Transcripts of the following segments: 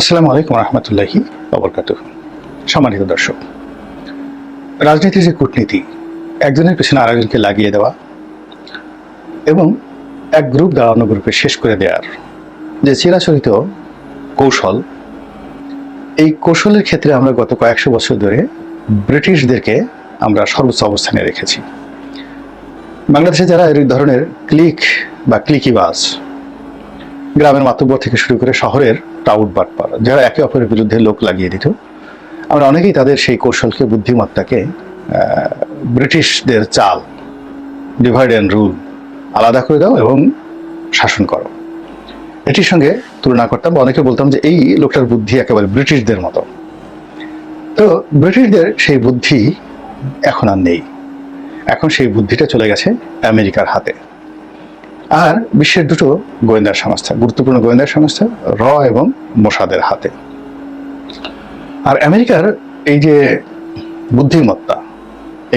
আসসালামু আলাইকুম রহমতুল্লাহি ওয়া সম্মানিত দর্শক, রাজনীতির যে কূটনীতি, একজনের পেছনে আরেকজনকে লাগিয়ে দেওয়া এবং এক গ্রুপ দ্বারা অন্য গ্রুপে শেষ করে দেওয়ার যে চিরাচরিত কৌশল, এই কৌশলের ক্ষেত্রে আমরা গত কয়েকশো বছর ধরে ব্রিটিশদেরকে আমরা সর্বোচ্চ অবস্থানে রেখেছি। বাংলাদেশে যারা এই ধরনের ক্লিক বা ক্লিকিবাজ, গ্রামের মাতব্বর থেকে শুরু করে শহরের টাউট বাটপার, যারা একে অপরের বিরুদ্ধে লোক লাগিয়ে দিত, আমরা অনেকেই তাদের সেই কৌশলকে, বুদ্ধিমত্তাকে ব্রিটিশদের চাল, ডিভাইড অ্যান্ড রুল, আলাদা করে দাও এবং শাসন করো, এটির সঙ্গে তুলনা করতাম। অনেকে বলতাম যে এই লোকটার বুদ্ধি একেবারে ব্রিটিশদের মতো। তো ব্রিটিশদের সেই বুদ্ধি এখন আর নেই। এখন সেই বুদ্ধিটা চলে গেছে আমেরিকার হাতে আর বিশ্বের দুটো গোয়েন্দা সংস্থা, গুরুত্বপূর্ণ গোয়েন্দা সংস্থা, র এবং মোসাদের হাতে। আর আমেরিকার এই যে বুদ্ধিমত্তা,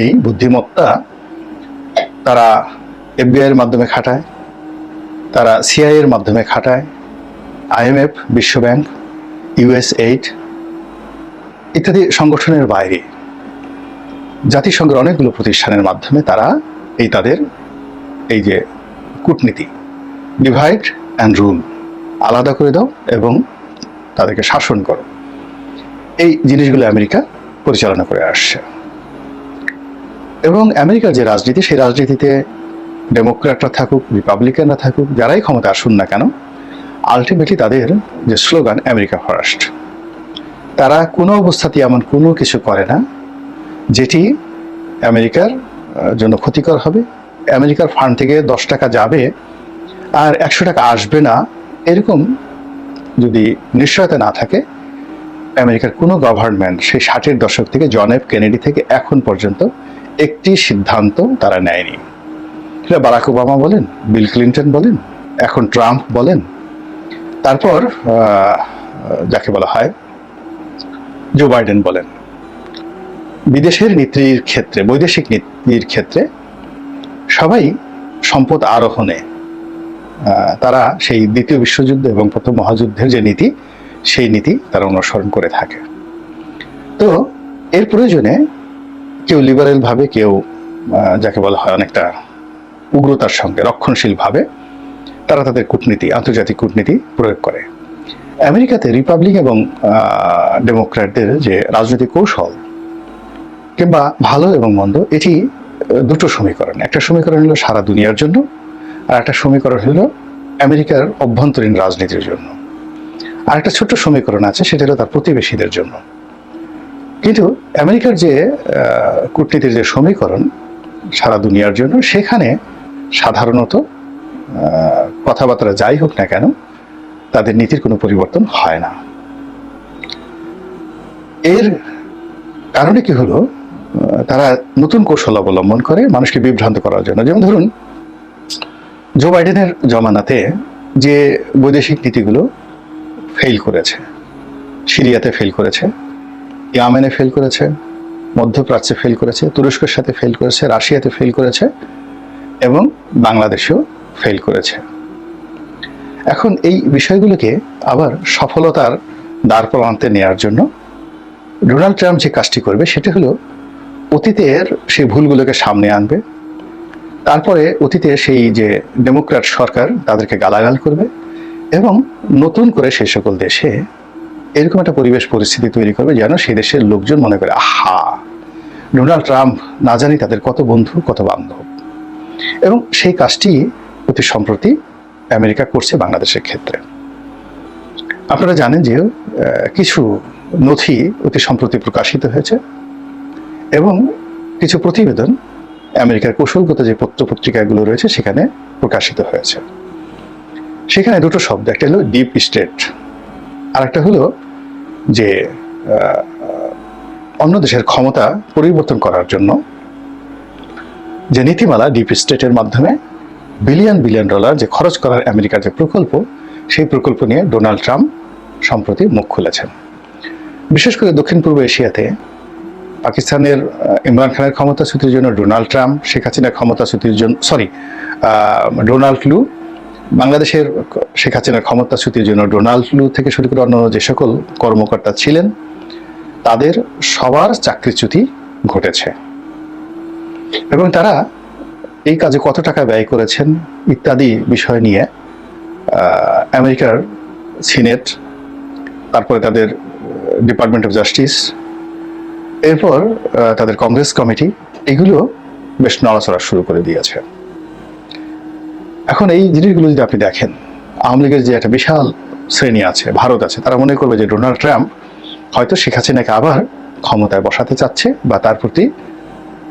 এই বুদ্ধিমত্তা তারা এফবিআই এর মাধ্যমে খাটায়, তারা সিআইএ এর মাধ্যমে খাটায়, IMF, বিশ্বব্যাংক, USAID ইত্যাদি সংগঠনের বাইরে জাতিসংঘের অনেকগুলো প্রতিষ্ঠানের মাধ্যমে তারা তাদের এই যে কূটনীতি, ডিভাইড অ্যান্ড রুল, আলাদা করে দাও এবং তাদেরকে শাসন করো, এই জিনিসগুলো আমেরিকা পরিচালনা করে আসছে। এবং আমেরিকার যে রাজনীতি, সেই রাজনীতিতে ডেমোক্র্যাটরা থাকুক, রিপাবলিকানরা থাকুক, যারাই ক্ষমতা আসুন না কেন, আলটিমেটলি তাদের যে স্লোগান আমেরিকা ফার্স্ট। তারা কোনো অবস্থাতেই এমন কোনো কিছু করে না যেটি আমেরিকার জন্য ক্ষতিকর হবে। আমেরিকার ফান্ড থেকে 10 টাকা যাবে আর 100 টাকা আসবে না, এরকম যদি নিশ্চয়তা না থাকে, আমেরিকার কোনো গভর্নমেন্ট সেই 60-এর দশক থেকে জন এফ কেনেডি থেকে এখন পর্যন্ত একটি সিদ্ধান্ত তারা নেয়নি। সেটা বারাক ওবামা বলেন, বিল ক্লিন্টন বলেন, এখন ট্রাম্প বলেন, তারপর যাকে বলা হয় জো বাইডেন বলেন। বিদেশের নীতির ক্ষেত্রে, বৈদেশিক নীতির ক্ষেত্রে সবাই সম্পদ আরোহণে তারা সেই দ্বিতীয় বিশ্বযুদ্ধ এবং প্রথম মহাযুদ্ধের যে নীতি, সেই নীতি তারা অনুসরণ করে থাকে। তো এর প্রয়োজনে কেউ লিবারেল ভাবে, কেউ যাকে বলা হয় অনেকটা উগ্রতার সঙ্গে, রক্ষণশীল ভাবে তারা তাদের কূটনীতি, আন্তর্জাতিক কূটনীতি প্রয়োগ করে। আমেরিকাতে রিপাবলিক এবং ডেমোক্র্যাটদের যে রাজনৈতিক কৌশল কিংবা ভালো এবং মন্দ, এটি দুটো সমীকরণ। একটা সমীকরণ হলো সারা দুনিয়ার জন্য, আর একটা সমীকরণ হলো আমেরিকার অভ্যন্তরীণ রাজনীতির জন্য। আর একটা ছোট্ট সমীকরণ আছে, সেটা হলো তার প্রতিবেশীদের জন্য। কিন্তু আমেরিকার যে কূটনীতির যে সমীকরণ সারা দুনিয়ার জন্য, সেখানে সাধারণত কথাবার্তা যাই হোক না কেন, তাদের নীতির কোনো পরিবর্তন হয় না। এর কারণে কি হলো, তারা নতুন কৌশল অবলম্বন করে মানুষকে বিভ্রান্ত করার জন্য। যেমন ধরুন, জো বাইডেনের জমানাতে যে বৈদেশিক নীতিগুলো ফেল করেছে, সিরিয়াতে ফেল করেছে, ইয়েমেনে ফেল করেছে, মধ্যপ্রাচ্যে ফেল করেছে, তুরস্কের সাথে ফেল করেছে, রাশিয়াতে ফেল করেছে এবং বাংলাদেশেও ফেল করেছে। এখন এই বিষয়গুলোকে আবার সফলতার দ্বার প্রান্তে নেওয়ার জন্য ডোনাল্ড ট্রাম্প যে কাজটি করবে, সেটা হলো অতীতের সেই ভুলগুলোকে সামনে আনবে। তারপরে অতীতে সেই যে ডেমোক্র্যাট সরকার, তাদেরকে গালাগাল করবে এবং নতুন করে সেই সকল দেশে এরকম একটা পরিবেশ পরিস্থিতি তৈরি করবে যেন সেই দেশের লোকজন মনে করে, আহা, ডোনাল্ড ট্রাম্প না জানি তাদের কত বন্ধু, কত বান্ধব। এবং সেই কাজটি অতি সম্প্রতি আমেরিকা করছে বাংলাদেশের ক্ষেত্রে। আপনারা জানেন যে কিছু নথি অতি সম্প্রতি প্রকাশিত হয়েছে এবং কিছু প্রতিবেদন আমেরিকার কৌশলগত যে পত্রপত্রিকাগুলো রয়েছে সেখানে প্রকাশিত হয়েছে। সেখানে দুটো শব্দ, একটা হলো ডিপ স্টেট, আর একটা হলো যে অন্য দেশের ক্ষমতা পরিবর্তন করার জন্য যে নীতিমালা, ডিপ স্টেটের মাধ্যমে বিলিয়ন বিলিয়ন ডলার যে খরচ করার আমেরিকার যে প্রকল্প, সেই প্রকল্প নিয়ে ডোনাল্ড ট্রাম্প সম্প্রতি মুখ খুলেছেন। বিশেষ করে দক্ষিণ পূর্ব এশিয়াতে পাকিস্তানের ইমরান খানের ক্ষমতাচ্যুতির জন্য ডোনাল্ড ট্রাম্প, শেখ হাসিনার ক্ষমতাচ্যুতির জন্য ডোনাল্ড লু, বাংলাদেশের শেখ হাসিনার ক্ষমতাচ্যুতির জন্য ডোনাল্ড লু থেকে শুরু করে অন্যান্য যে সকল কর্মকর্তা ছিলেন তাদের সবার চাকরিচ্যুতি ঘটেছে এবং তারা এই কাজে কত টাকা ব্যয় করেছেন ইত্যাদি বিষয় নিয়ে আমেরিকার সিনেট, তারপরে তাদের ডিপার্টমেন্ট অফ জাস্টিস, এরপর তাদের কংগ্রেস কমিটি, এগুলো বেশ নড়াচড়া শুরু করে দিয়েছে। এখন এই জিনিসগুলো যদি আপনি দেখেন, আওয়ামী লীগের যে একটা বিশাল শ্রেণী আছে, ভারত আছে, তারা মনে করবে যে ডোনাল্ড ট্রাম্প হয়তো শেখ হাসিনাকে আবার ক্ষমতায় বসাতে চাচ্ছে বা তার প্রতি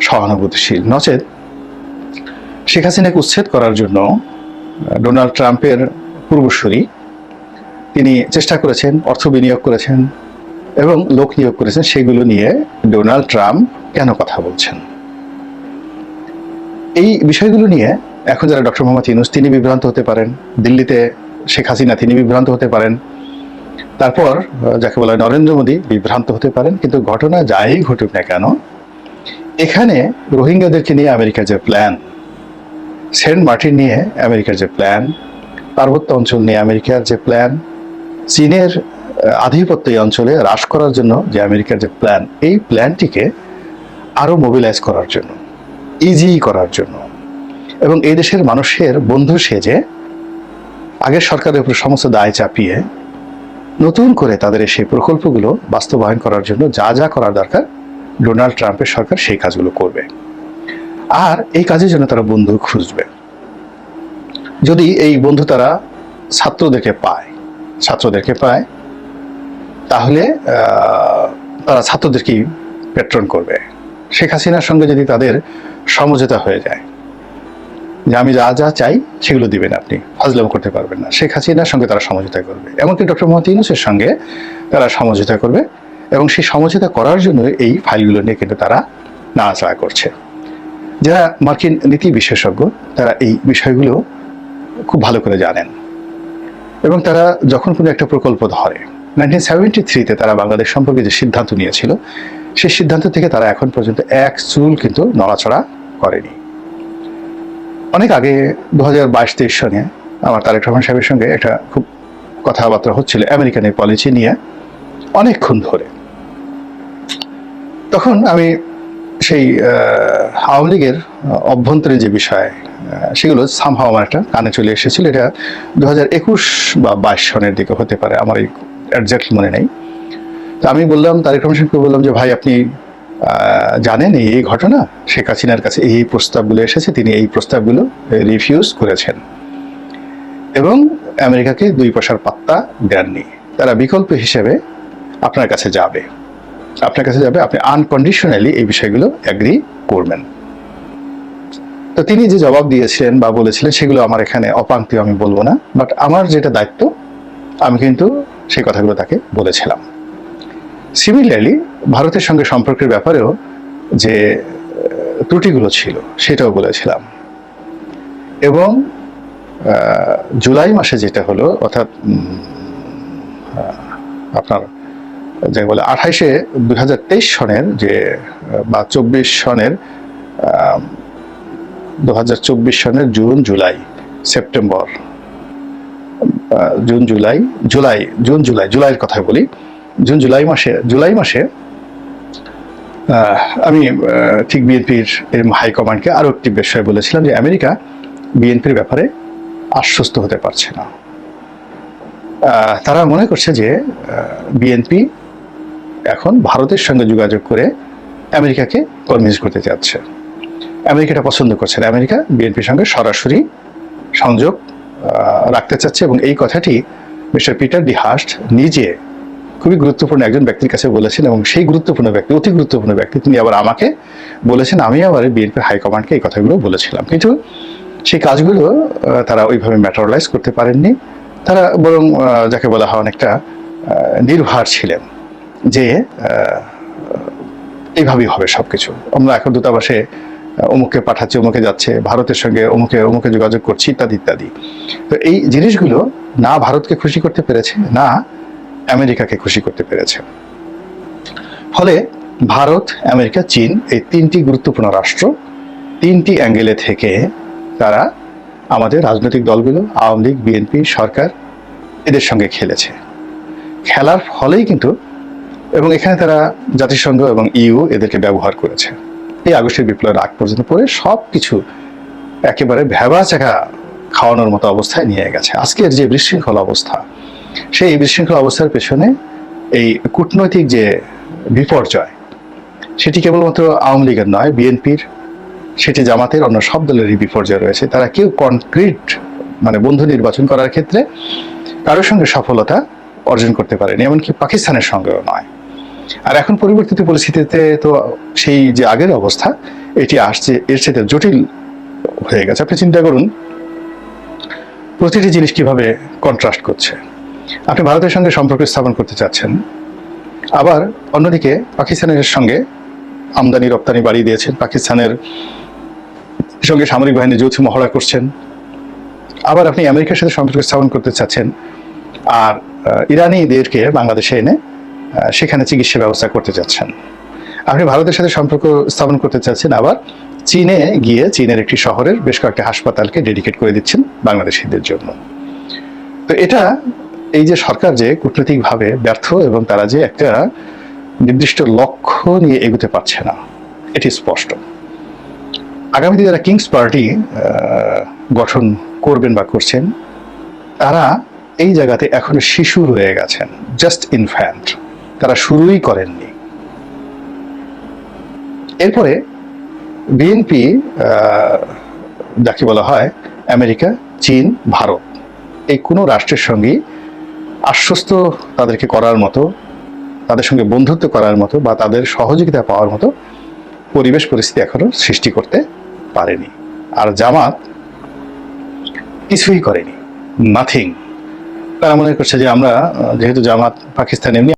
সহানুভূতিশীল। নচেত শেখ হাসিনাকে উচ্ছেদ করার জন্য ডোনাল্ড ট্রাম্পের পূর্বসূরি তিনি চেষ্টা করেছেন, অর্থ বিনিয়োগ করেছেন এবং লোক নিয়োগ করেছেন। সেগুলো নিয়ে ডোনাল্ড ট্রাম্প কেন কথা বলছেন, এই বিষয়গুলো নিয়ে এখন যারা ডক্টর মোহাম্মদ ইউনূস তিনি বিভ্রান্ত হতে পারেন, দিল্লিতে শেখ হাসিনা তিনি বিভ্রান্ত হতে পারেন, তারপর যাকে বলা হয় নরেন্দ্র মোদী বিভ্রান্ত হতে পারেন। কিন্তু ঘটনা যাই ঘটুক না কেন, এখানে রোহিঙ্গাদেরকে নিয়ে আমেরিকার যে প্ল্যান, সেন্ট মার্টিন নিয়ে আমেরিকার যে প্ল্যান, পার্বত্য অঞ্চল নিয়ে আমেরিকার যে প্ল্যান, চীনের আধিপত্য এই অঞ্চলে হ্রাস করার জন্য যে আমেরিকার যে প্ল্যান, এই প্ল্যানটিকে আরো মোবিলাইজ করার জন্য, ইজি করার জন্য এবং এই দেশের মানুষের বন্ধু সেজে আগের সরকারের উপর সমস্ত দায় চাপিয়ে নতুন করে তাদের সেই প্রকল্পগুলো বাস্তবায়ন করার জন্য যা যা করার দরকার ডোনাল্ড ট্রাম্পের সরকার সেই কাজগুলো করবে। আর এই কাজের জন্য তারা বন্ধু খুঁজবে। যদি এই বন্ধু তারা ছাত্রদেরকে পায় তাহলে তারা ছাত্রদেরকেই পেট্রন করবে। শেখ হাসিনার সঙ্গে যদি তাদের সমঝোতা হয়ে যায় যে আমি যা যা চাই সেগুলো দিবেন, আপনি ফাজলাম করতে পারবেন না, শেখ হাসিনার সঙ্গে তারা সমঝোতা করবে। এমনকি ডক্টর মোহাম্মদ ইউনূসের সঙ্গে তারা সমঝোতা করবে এবং সেই সমঝোতা করার জন্য এই ফাইলগুলো নিয়ে কিন্তু তারা নাড়াচাড়া করছে। যারা মার্কিন নীতি বিশেষজ্ঞ তারা এই বিষয়গুলো খুব ভালো করে জানেন এবং তারা যখন কোনো একটা প্রকল্প ধরে, 1973-তে তারা বাংলাদেশ সম্পর্কে যে সিদ্ধান্ত নিয়েছিল সেই সিদ্ধান্ত থেকে তারা এখন পর্যন্ত এক চুল কিন্তু নড়াচড়া করেনি। অনেক আগে 2022-23 সনে আমার তারেক রহমান সাহেবের সঙ্গে একটা খুব কথাবার্তা হচ্ছিল আমেরিকান এই পলিসি নিয়ে অনেকক্ষণ ধরে। তখন আমি সেই আওয়ামী লীগের অভ্যন্তরীণ যে বিষয় সেগুলো সামহাও আমার একটা কানে চলে এসেছিল। এটা 2021 বা 22 সনের দিকে হতে পারে, আমার এই একজ্যাক্টলি মনে নেই। তো আমি বললাম, তারেক রহমান সাহেবকে বললাম যে ভাই আপনি জানেন এই ঘটনা, শেখ হাসিনার কাছে এই প্রস্তাবগুলো এসেছে, তিনি এই প্রস্তাবগুলো রিফিউজ করেছেন এবং আমেরিকাকে 2 পয়সার পাত্তা দেননি। তারা বিকল্প হিসেবে আপনার কাছে যাবে, আপনি আনকন্ডিশনালি এই বিষয়গুলো এগ্রি করবেন। তো তিনি যে জবাব দিয়েছিলেন বা বলেছিলেন সেগুলো আমার এখানে অপাঙ্ক্তি, আমি বলবো না, বাট আমার যেটা দায়িত্ব আমি কিন্তু সেই কথাগুলো তাকে বলেছিলাম। সিমিলারলি ভারতের সঙ্গে সম্পর্কের ব্যাপারেও যে ত্রুটিগুলো ছিল সেটাও বলেছিলাম এবং জুলাই মাসে যেটা হলো, অর্থাৎ আপনার যাকে বলে 28-2023 সনের যে বা 24 সনের 2024 সনের জুন জুলাই সেপ্টেম্বর জুলাইয়ের কথা বলি, জুলাই মাসে আমি ঠিক বিএনপির হাইকমান্ডকে আরো একটি বিষয় বলেছিলাম যে আমেরিকা বিএনপির ব্যাপারে আশ্বস্ত হতে পারছে না। তারা মনে করছে যে বিএনপি এখন ভারতের সঙ্গে যোগাযোগ করে আমেরিকাকে কনভিন্স করতে চাচ্ছে। আমেরিকাটা পছন্দ করছে না, আমেরিকা বিএনপির সঙ্গে সরাসরি সংযোগ রাখতে চাচ্ছে এবং এই কথাটি মিস্টার পিটার ডি হাস্ট নিজে খুবই গুরুত্বপূর্ণ একজন ব্যক্তির কাছে বলেছেন এবং সেই গুরুত্বপূর্ণ ব্যক্তি, অতি গুরুত্বপূর্ণ ব্যক্তি, তিনি আবার আমাকে বলেছেন, আমি আবার বিএনপির হাইকমান্ডকে এই কথাগুলো বলেছিলাম। কিন্তু সেই কাজগুলো তারা ওইভাবে ম্যাটারালাইজ করতে পারেননি। তারা বরং যাকে বলা হয় অনেকটা নির্ভর ছিলেন যে এইভাবেই হবে সবকিছু, আমরা এখন দূতাবাসে অমুকে পাঠাচ্ছে, অমুকে যাচ্ছে, ভারতের সঙ্গে অমুকে যোগাযোগ করছি ইত্যাদি ইত্যাদি। তো এই জিনিসগুলো না ভারতকে খুশি করতে পেরেছে, না আমেরিকাকে খুশি করতে পেরেছে। ফলে ভারত, আমেরিকা, চীন এই 3টি গুরুত্বপূর্ণ রাষ্ট্র 3টি অ্যাঙ্গেলে থেকে তারা আমাদের রাজনৈতিক দলগুলো, আওয়ামী লীগ, বিএনপি, সরকার এদের সঙ্গে খেলেছে। খেলার ফলেই কিন্তু, এবং এখানে তারা জাতিসংঘ এবং ইউ এদেরকে ব্যবহার করেছে। এই আগস্টের বিপ্লবের আগ পর্যন্ত পরে সব কিছু একেবারে ভেবা চাকা খাওয়ানোর মতো অবস্থায় নিয়ে গেছে। আজকের যে বিশৃঙ্খল অবস্থা, সেই বিশৃঙ্খল অবস্থার পেছনে এই কূটনৈতিক যে বিপর্যয়, সেটি কেবলমাত্র আওয়ামী লীগের নয়, বিএনপির, সেটি জামাতের, অন্য সব দলেরই বিপর্যয় রয়েছে। তারা কেউ কনক্রিট বন্ধু নির্বাচন করার ক্ষেত্রে কারোর সঙ্গে সফলতা অর্জন করতে পারেনি, এমনকি পাকিস্তানের সঙ্গেও নয়। আর এখন পরিবর্তিত পরিস্থিতিতে তো সেই যে আগের অবস্থা, এটি আসছে এর সাথে জটিল হয়ে গেছে। আপনি চিন্তা করুন প্রতিটি জিনিস কিভাবে কন্ট্রাস্ট করছে। আপনি ভারতের সঙ্গে সম্পর্ক স্থাপন করতে চাচ্ছেন, আবার অন্যদিকে পাকিস্তানের সঙ্গে আমদানি রপ্তানি বাড়িয়ে দিয়েছেন, পাকিস্তানের সঙ্গে সামরিক বাহিনী যৌথ মহড়া করছেন। আবার আপনি আমেরিকার সাথে সম্পর্ক স্থাপন করতে চাচ্ছেন, আর ইরানিদেরকে বাংলাদেশে এনে সেখানে চিকিৎসা ব্যবস্থা করতে চাচ্ছেন। আপনি ভারতের সাথে সম্পর্ক স্থাপন করতে চাচ্ছেন, আবার চীনে গিয়ে চীনের একটি শহরের বেশ কয়েকটি হাসপাতালকে ডেডিকেট করে দিচ্ছেন বাংলাদেশিদের জন্য। তো এটা, এই যে সরকার যে কূটনৈতিকভাবে ব্যর্থ এবং তারা যে একটা নির্দিষ্ট লক্ষ্য নিয়ে এগোতে পারছে না, এটি স্পষ্ট। আগামীতে যারা কিংস পার্টি গঠন করবেন বা করছেন, তারা এই জায়গাতে এখনো শিশু রয়ে গেছেন, জাস্ট ইনফ্যান্ট, তারা শুরুই করেননি। এরপরে বিএনপি, যাকে বলা হয় আমেরিকা, চীন, ভারত, এই কোনো রাষ্ট্রের সঙ্গে আশ্বস্ত তাদেরকে করার মতো, তাদের সঙ্গে বন্ধুত্ব করার মতো বা তাদের সহযোগিতা পাওয়ার মতো পরিবেশ পরিস্থিতি এখনো সৃষ্টি করতে পারেনি। আর জামাত কিছুই করেনি, নাথিং। তারা মনে করছে যে আমরা যেহেতু জামাত পাকিস্তান এমনি